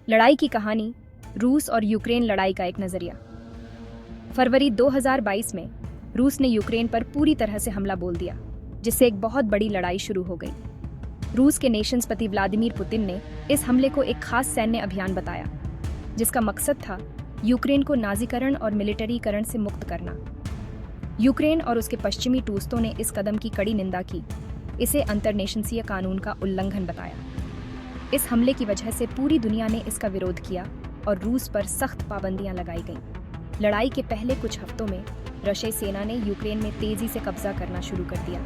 लड़ाई की कहानी, रूस और यूक्रेन लड़ाई का एक नजरिया। फरवरी 2022 में रूस ने यूक्रेन पर पूरी तरह से हमला बोल दिया, जिससे एक बहुत बड़ी लड़ाई शुरू हो गई। रूस के नेशंसपति व्लादिमीर पुतिन ने इस हमले को एक खास सैन्य अभियान बताया, जिसका मकसद था यूक्रेन को नाजीकरण और मिलिटरीकरण से मुक्त करना। यूक्रेन और उसके पश्चिमी दोस्तों ने इस कदम की कड़ी निंदा की, इसे अंतर्नेशंसीय कानून का उल्लंघन बताया। इस हमले की वजह से पूरी दुनिया ने इसका विरोध किया और रूस पर सख्त पाबंदियां लगाई गईं। लड़ाई के पहले कुछ हफ्तों में रशियाई सेना ने यूक्रेन में तेजी से कब्जा करना शुरू कर दिया।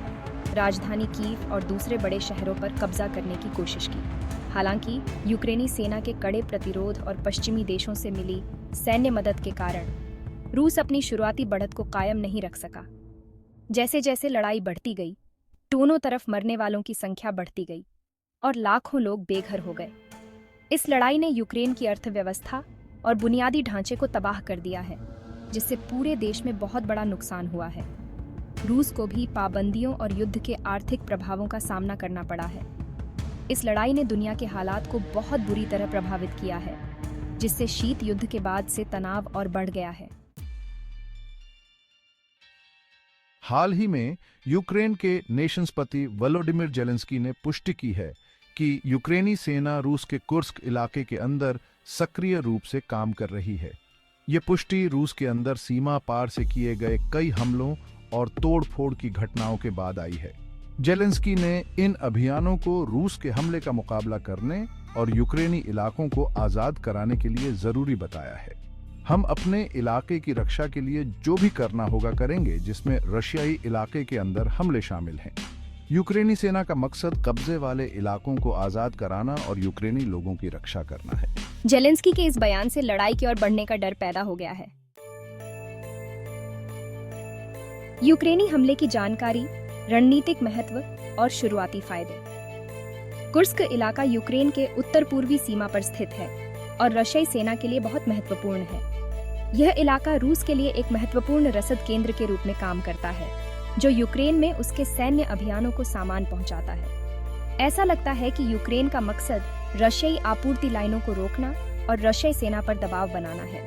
राजधानी कीव और दूसरे बड़े शहरों पर कब्जा करने की कोशिश की। हालांकि यूक्रेनी सेना के कड़े प्रतिरोध और पश्चिमी देशों से मिली सैन्य मदद के कारण रूस अपनी शुरुआती बढ़त को कायम नहीं रख सका। जैसे जैसे लड़ाई बढ़ती गई, दोनों तरफ मरने वालों की संख्या बढ़ती गई और लाखों लोग बेघर हो गए। इस लड़ाई ने यूक्रेन की अर्थव्यवस्था और बुनियादी ढांचे को तबाह कर दिया है, जिससे पूरे देश में बहुत बड़ा नुकसान हुआ है। रूस को भी पाबंदियों और युद्ध के आर्थिक प्रभावों का सामना करना पड़ा है। इस लड़ाई ने दुनिया के हालात को बहुत बुरी तरह प्रभावित किया है, जिससे शीत युद्ध के बाद से तनाव और बढ़ गया है। हाल ही में यूक्रेन के नेशंसपति वोलोडिमिर जेलेंस्की ने पुष्टि की है कि यूक्रेनी सेना रूस के कुर्स्क इलाके के अंदर सक्रिय रूप से काम कर रही है। ये पुष्टि रूस के अंदर सीमा पार से किए गए कई हमलों और तोड़फोड़ की घटनाओं के बाद आई है। जेलेंस्की ने इन अभियानों को रूस के हमले का मुकाबला करने और यूक्रेनी इलाकों को आजाद कराने के लिए जरूरी बताया है। हम अपने इलाके की रक्षा के लिए जो भी करना होगा करेंगे, जिसमें रशियाई इलाके के अंदर हमले शामिल हैं। यूक्रेनी सेना का मकसद कब्जे वाले इलाकों को आजाद कराना और यूक्रेनी लोगों की रक्षा करना है। जेलेंस्की के इस बयान से लड़ाई की ओर बढ़ने का डर पैदा हो गया है। यूक्रेनी हमले की जानकारी, रणनीतिक महत्व और शुरुआती फायदे। कुर्स्क इलाका यूक्रेन के उत्तर पूर्वी सीमा पर स्थित है और रशियाई सेना के लिए बहुत महत्वपूर्ण है। यह इलाका रूस के लिए एक महत्वपूर्ण रसद केंद्र के रूप में काम करता है, जो यूक्रेन में उसके सैन्य अभियानों को सामान पहुंचाता है। ऐसा लगता है कि यूक्रेन का मकसद रशियाई आपूर्ति लाइनों को रोकना और रशियाई सेना पर दबाव बनाना है।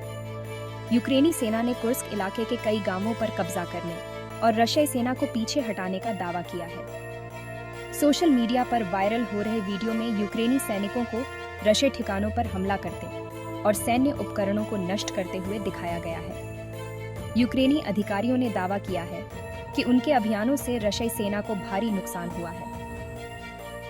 यूक्रेनी सेना ने कुर्स्क इलाके के कई गांवों पर कब्जा करने और रशियाई सेना को पीछे हटाने का दावा किया है। सोशल मीडिया पर वायरल हो रहे वीडियो में यूक्रेनी सैनिकों को रशियाई ठिकानों पर हमला करते और सैन्य उपकरणों को नष्ट करते हुए दिखाया गया है। यूक्रेनी अधिकारियों ने दावा किया है कि उनके अभियानों से रशियाई सेना को भारी नुकसान हुआ है।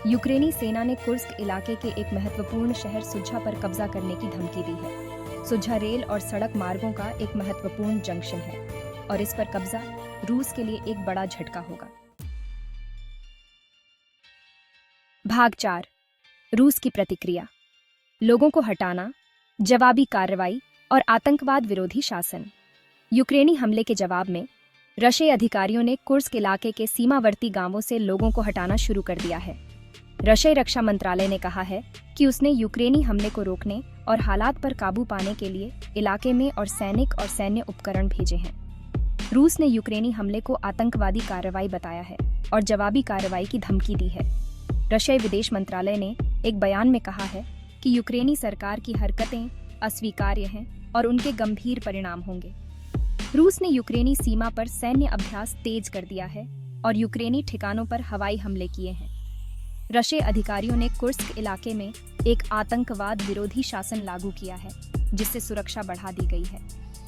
यूक्रेनी सेना ने कुर्स्क इलाके के एक महत्वपूर्ण शहर सुज्जा पर कब्जा करने की धमकी दी है। सुज्जा रेल और सड़क मार्गों का एक महत्वपूर्ण जंक्शन है और इस पर कब्जा रूस के लिए एक बड़ा झटका होगा। भाग 4, रूस की प्रतिक्रिया। लोगों को हटाना, जवाबी कार्रवाई और आतंकवाद विरोधी शासन। यूक्रेनी हमले के जवाब में रशियाई अधिकारियों ने कुर्स्क इलाके के सीमावर्ती गांवों से लोगों को हटाना शुरू कर दिया है। रशियाई रक्षा मंत्रालय ने कहा है कि उसने यूक्रेनी हमले को रोकने और हालात पर काबू पाने के लिए इलाके में और सैनिक और सैन्य उपकरण भेजे हैं। रूस ने यूक्रेनी हमले को आतंकवादी कार्रवाई बताया है और जवाबी कार्रवाई की धमकी दी है। रशियाई विदेश मंत्रालय ने एक बयान में कहा है कि यूक्रेनी सरकार की हरकतें अस्वीकार्य हैं और उनके गंभीर परिणाम होंगे। रूस ने यूक्रेनी सीमा पर सैन्य अभ्यास तेज कर दिया है और यूक्रेनी ठिकानों पर हवाई हमले किए हैं। रशियाई अधिकारियों ने कुर्स्क इलाके में एक आतंकवाद विरोधी शासन लागू किया है, जिससे सुरक्षा बढ़ा दी गई है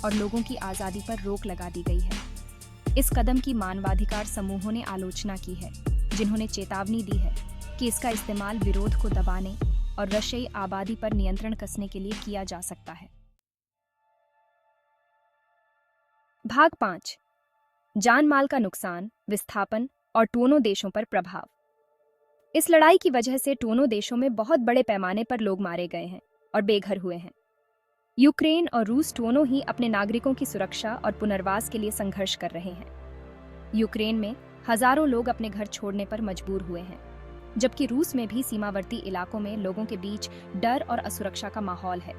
और लोगों की आज़ादी पर रोक लगा दी गई है। इस कदम की मानवाधिकार समूहों ने आलोचना की है, जिन्होंने चेतावनी दी है कि इसका इस्तेमाल विरोध को दबाने और रशियाई आबादी पर नियंत्रण कसने के लिए किया जा सकता है। भाग 5, जान माल का नुकसान, विस्थापन और दोनों देशों पर प्रभाव। इस लड़ाई की वजह से दोनों देशों में बहुत बड़े पैमाने पर लोग मारे गए हैं और बेघर हुए हैं। यूक्रेन और रूस दोनों ही अपने नागरिकों की सुरक्षा और पुनर्वास के लिए संघर्ष कर रहे हैं। यूक्रेन में हजारों लोग अपने घर छोड़ने पर मजबूर हुए हैं, जबकि रूस में भी सीमावर्ती इलाकों में लोगों के बीच डर और असुरक्षा का माहौल है।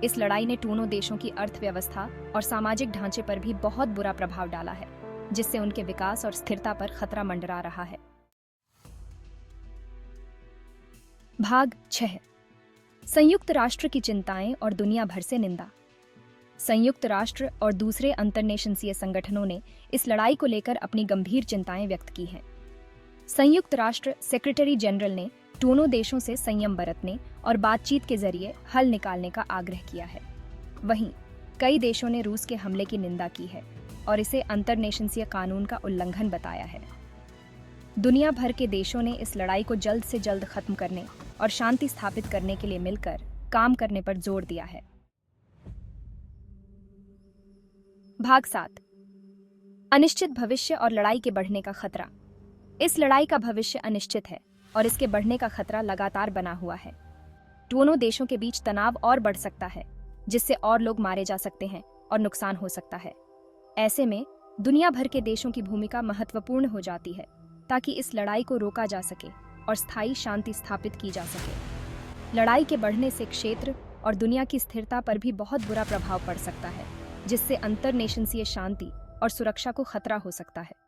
इस लड़ाई ने दोनों देशों की अर्थव्यवस्था और सामाजिक ढांचे पर भी बहुत बुरा प्रभाव डाला है, जिससे उनके विकास और स्थिरता पर खतरा मंडरा रहा है। भाग 6, संयुक्त राष्ट्र की चिंताएं और दुनिया भर से निंदा। संयुक्त राष्ट्र और दूसरे अंतर्नेशंसीय संगठनों ने इस लड़ाई को लेकर अपनी गंभीर चिंताएं व्यक्त की हैं। संयुक्त राष्ट्र सेक्रेटरी जनरल ने दोनों देशों से संयम बरतने और बातचीत के जरिए हल निकालने का आग्रह किया है। वहीं कई देशों ने रूस के हमले की निंदा की है और इसे अंतर्नेशंसीय कानून का उल्लंघन बताया है। दुनिया भर के देशों ने इस लड़ाई को जल्द से जल्द खत्म करने और शांति स्थापित करने के लिए मिलकर काम करने पर जोर दिया है। भाग 7। अनिश्चित भविष्य और लड़ाई के बढ़ने का खतरा। इस लड़ाई का भविष्य अनिश्चित है और इसके बढ़ने का खतरा लगातार बना हुआ है। दोनों देशों के बीच तनाव और बढ़ सकता है, जिससे और लोग मारे जा सकते हैं और नुकसान हो सकता है। ऐसे में दुनिया भर के देशों की भूमिका महत्वपूर्ण हो जाती है ताकि इस लड़ाई को रोका जा सके और स्थायी शांति स्थापित की जा सके। लड़ाई के बढ़ने से क्षेत्र और दुनिया की स्थिरता पर भी बहुत बुरा प्रभाव पड़ सकता है, जिससे अंतर्नेशंसीय शांति और सुरक्षा को खतरा हो सकता है।